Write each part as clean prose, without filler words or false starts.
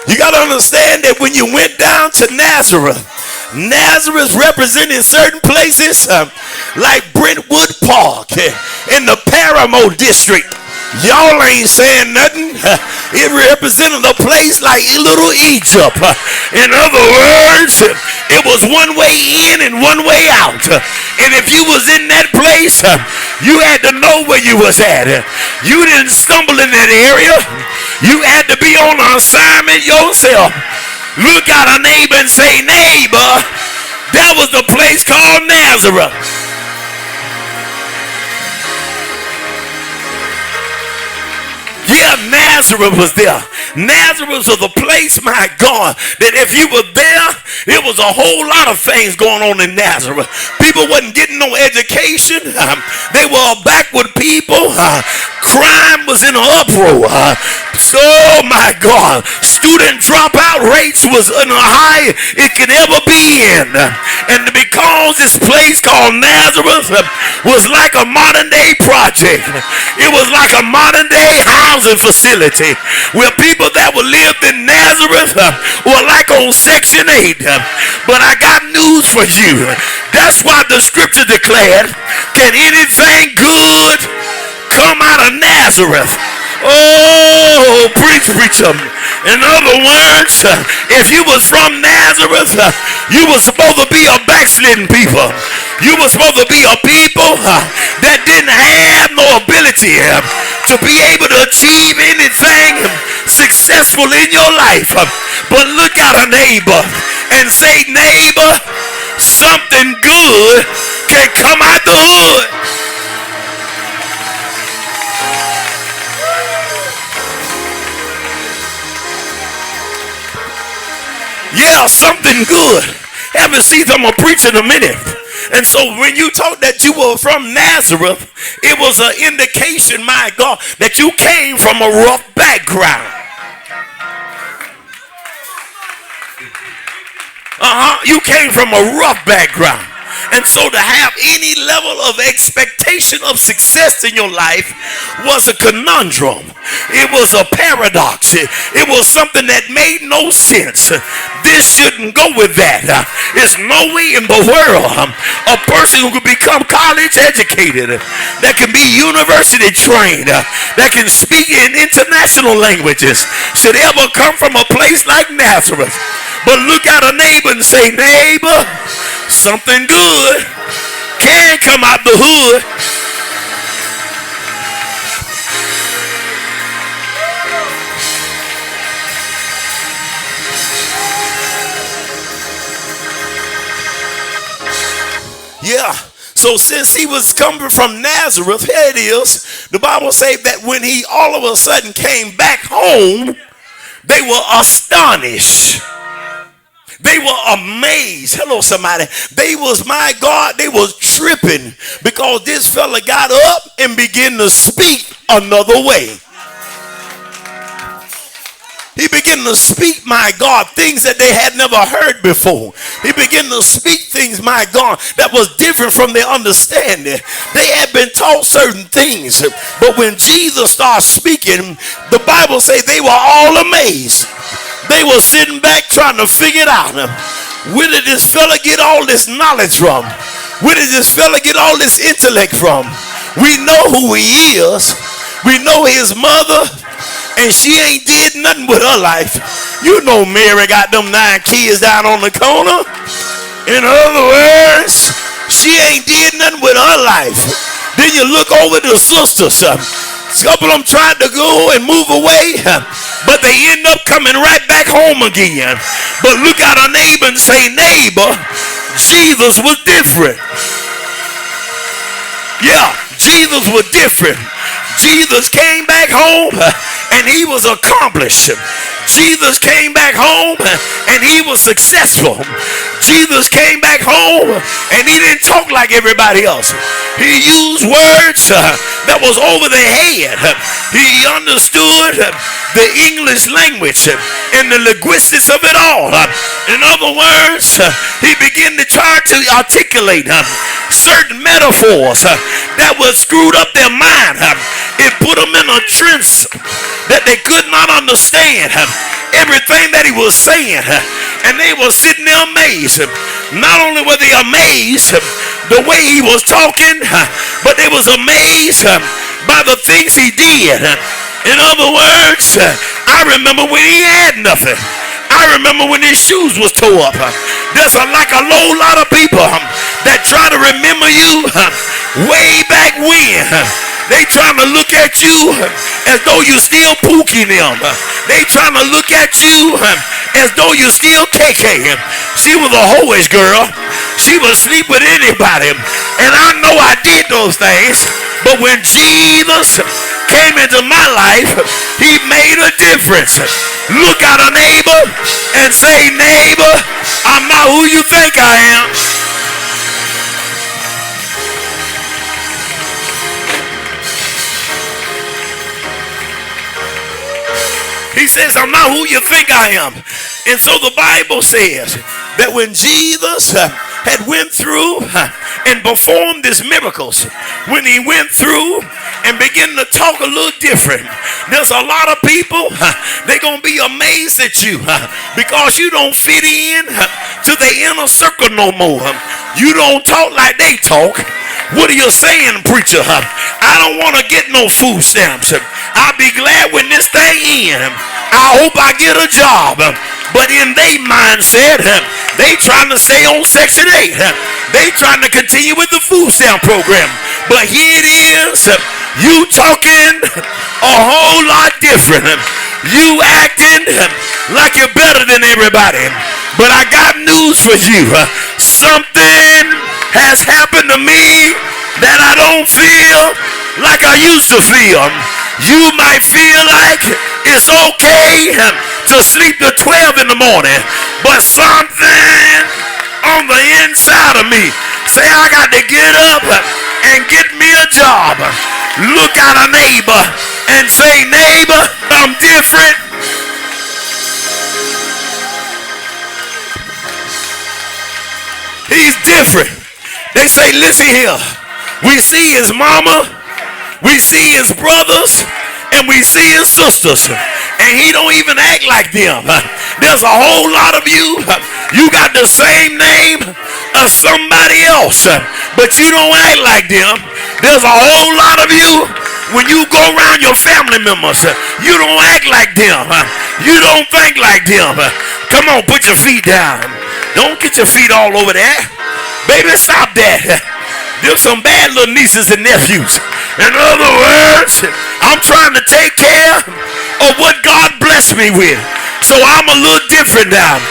You got to understand that when you went down to Nazareth, Nazareth represented certain places like Brentwood Park in the Paramount district. Y'all ain't saying nothing. It represented a place like Little Egypt. In other words, it was one way in and one way out. And if you was in that place, you had to know where you was at. You didn't stumble in that area. You had to be on an assignment yourself. Look at a neighbor and say, neighbor, that was the place called Nazareth. Yeah, Nazareth was there. Nazareth was a place, my God, that if you were there, it was a whole lot of things going on in Nazareth. People wasn't getting no education. They were backward people. Crime was in an uproar. So, my God, student dropout rates was in a high it could ever be in. And because this place called Nazareth was like a modern day project, it was like a modern day housing facility where people that were lived in Nazareth were like on Section 8. But I got news for you. That's why the scripture declared, can anything good come out of Nazareth? Oh, preacher. In other words, if you was from Nazareth, you was supposed to be a backslidden people. You were supposed to be a people that didn't have no ability to be able to achieve anything successful in your life. But look at a neighbor and say, neighbor, something good can come out the hood. Yeah, something good. Have a seat, I'm going to preach in a minute. And so when you talk that you were from Nazareth, it was an indication, my God, that you came from a rough background. You came from a rough background. And so to have any level of expectation of success in your life was a conundrum. It was a paradox. It was something that made no sense. This shouldn't go with that. There's no way in the world a person who could become college educated, that can be university trained, that can speak in international languages, should ever come from a place like Nazareth. But look at a neighbor and say, neighbor, something good can come out the hood. Yeah. So since he was coming from Nazareth, here it is. The Bible says that when he all of a sudden came back home, they were astonished. They were amazed. Hello, somebody. They was, my God, they was tripping because this fella got up and began to speak another way. He began to speak, my God, things that they had never heard before. He began to speak things, my God, that was different from their understanding. They had been taught certain things, but when Jesus started speaking, the Bible says they were all amazed. They were sitting back trying to figure it out. Where did this fella get all this knowledge from? Where did this fella get all this intellect from? We know who he is. We know his mother, and she ain't did nothing with her life. You know Mary got them 9 kids down on the corner. In other words, she ain't did nothing with her life. Then you look over the sisters. A couple of them tried to go and move away, but they end up coming right back home again. But look at our neighbor and say, neighbor, Jesus was different. Yeah, Jesus was different. Jesus came back home and he was accomplished. Jesus came back home and he was successful. Jesus came back home and he didn't talk like everybody else. He used words that was over their head. He understood the English language and the linguistics of it all. In other words, he began to try to articulate certain metaphors that would screwed up their mind. It put them in a trance that they could not understand. everything that he was saying. And they were sitting there amazed. Not only were they amazed the way he was talking, but they was amazed by the things he did. In other words, I remember when he had nothing. I remember when his shoes was tore up. There's like a low lot of people that try to remember you way back when. They trying to look at you as though you still pooking them. They trying to look at you as though you still KK. She was a hoish girl. She would sleep with anybody. And I know I did those things. But when Jesus came into my life, he made a difference. Look at a neighbor and say, neighbor, I'm not who you think I am. He says, I'm not who you think I am. And so the Bible says that when Jesus had went through and performed his miracles, when he went through and began to talk a little different, there's a lot of people, they're going to be amazed at you because you don't fit in to the inner circle no more. You don't talk like they talk. What are you saying, preacher? I don't want to get no food stamps. I'll be glad when this thing ends. I hope I get a job. But in their mindset, they trying to stay on Section 8. They trying to continue with the food stamp program. But here it is. You talking a whole lot different. You acting like you're better than everybody. But I got news for you. Something has happened to me that I don't feel like I used to feel. You might feel like it's okay to sleep till 12 in the morning, but something on the inside of me say I got to get up and get me a job. Look at a neighbor and say, neighbor, I'm different. He's different. They say, listen here. We see his mama, we see his brothers, and we see his sisters. And he don't even act like them. There's a whole lot of you. You got the same name as somebody else, but you don't act like them. There's a whole lot of you. When you go around your family members, you don't act like them. You don't think like them. Come on, put your feet down. Don't get your feet all over there. Baby, stop that. There's some bad little nieces and nephews. In other words, I'm trying to take care of what God blessed me with. So I'm a little different now.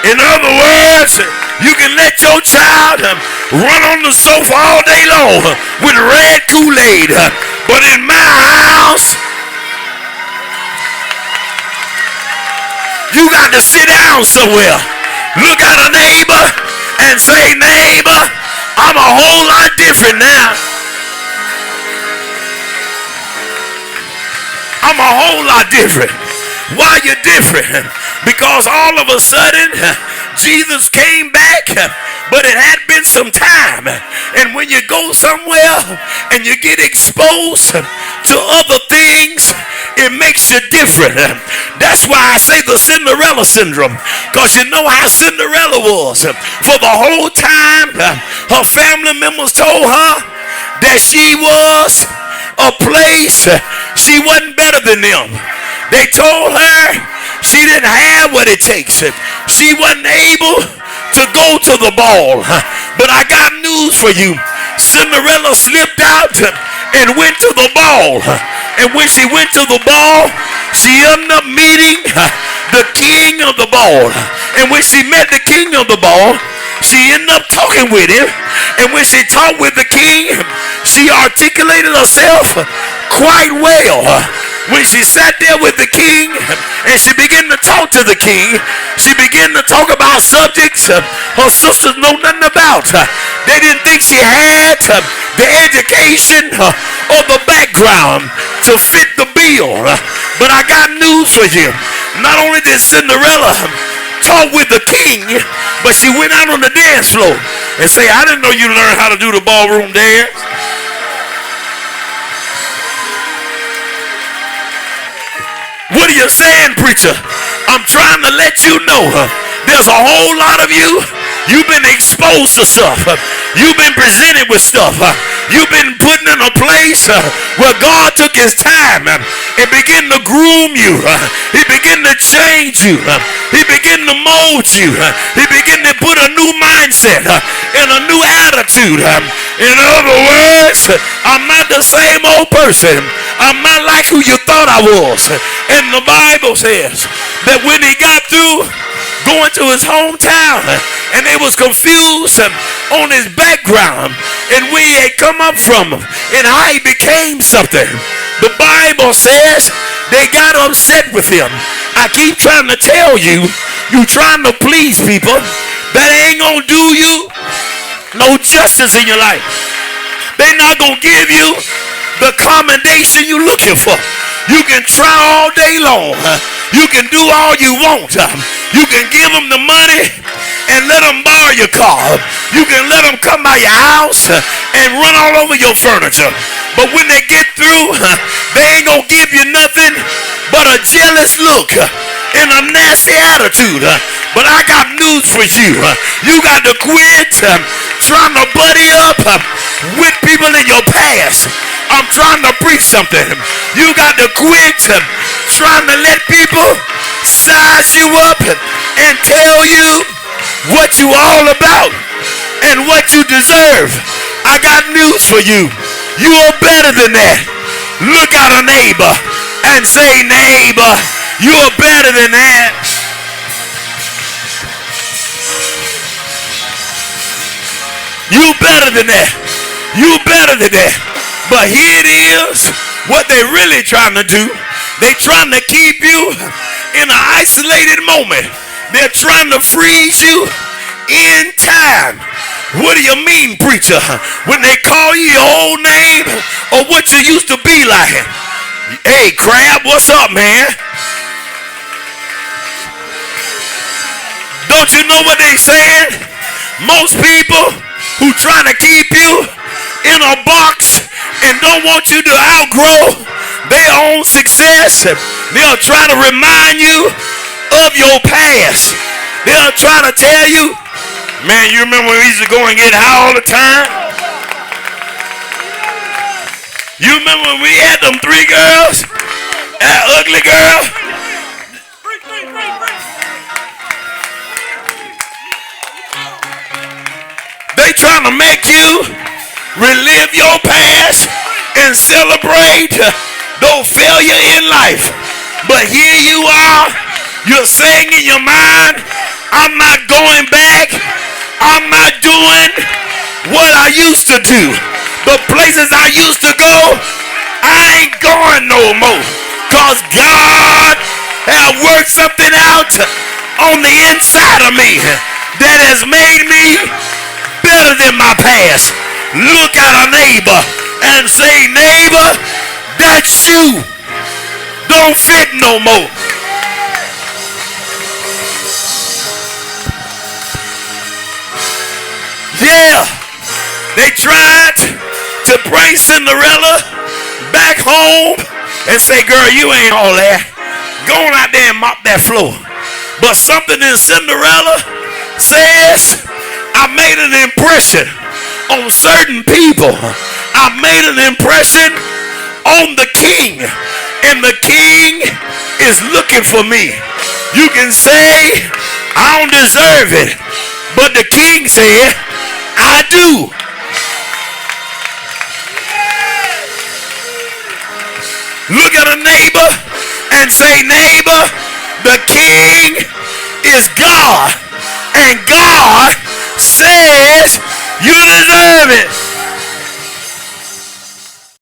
In other words, you can let your child run on the sofa all day long with red Kool-Aid. But in my house, you got to sit down somewhere. Look at a neighbor and say, neighbor, I'm a whole lot different now. I'm a whole lot different. Why you different? Because all of a sudden, Jesus came back, but it had been some time. And when you go somewhere and you get exposed to other things, it makes you different. That's why I say the Cinderella syndrome, because you know how Cinderella was. For the whole time, her family members told her that she was a place, she wasn't better than them. They told her she didn't have what it takes. She wasn't able to go to the ball. But I got news for you. Cinderella slipped out and went to the ball. And when she went to the ball, she ended up meeting the king of the ball. And when she met the king of the ball, she ended up talking with him. And when she talked with the king, she articulated herself quite well. When she sat there with the king and she began to talk to the king, she began to talk about subjects her sisters know nothing about. They didn't think she had the education or the background to fit the bill. But I got news for you. Not only did Cinderella talk with the king, but she went out on the dance floor and say, I didn't know you learned how to do the ballroom dance. What are you saying, preacher? I'm trying to let you know there's a whole lot of you. You've been exposed to stuff. You've been presented with stuff. You've been put in a place where God took his time and began to groom you. He began to change you. He began to mold you. He began to put a new mindset and a new attitude. In other words, I'm not the same old person. I'm not like who you thought I was. And the Bible says that when he got through going to his hometown and they was confused on his background and where he had come up from and how he became something, the Bible says they got upset with him. I keep trying to tell you, you trying to please people, that ain't gonna do you no justice in your life. They not gonna give you the commendation you looking for. You can try all day long. You can do all you want. You can give them the money and let them borrow your car. You can let them come by your house and run all over your furniture. But when they get through, they ain't gonna give you nothing but a jealous look and a nasty attitude. But I got news for you. You got to quit trying to buddy up with people in your past. I'm trying to preach something. You got to quit trying to let people size you up and tell you what you all about and what you deserve. I got news for you. You are better than that. Look at a neighbor and say, neighbor, you are better than that. You better than that. You better than that. But here it is, what they really trying to do. They trying to keep you in an isolated moment. They're trying to freeze you in time. What do you mean, preacher? When they call you your old name or what you used to be like? Hey, Crab, what's up, man? Don't you know what they saying? Most people who trying to keep you in a box and don't want you to outgrow their own success, they'll try to remind you of your past. They'll try to tell you, man, you remember when we used to go and get high all the time? You remember when we had them 3 girls? That ugly girl? They trying to make you relive your past and celebrate those failure in life. But here you are, you're saying in your mind, I'm not going back. I'm not doing what I used to do. The places I used to go, I ain't going no more. Because God has worked something out on the inside of me that has made me better than my past. Look at a neighbor and say, neighbor, that shoe don't fit no more. Yeah, they tried to bring Cinderella back home and say, girl, you ain't all that. Go on out there and mop that floor. But something in Cinderella says, I made an impression on certain people. I made an impression on the king, and the king is looking for me. You can say, I don't deserve it, but the king said, I do. Look at a neighbor and say, neighbor, the king is God, and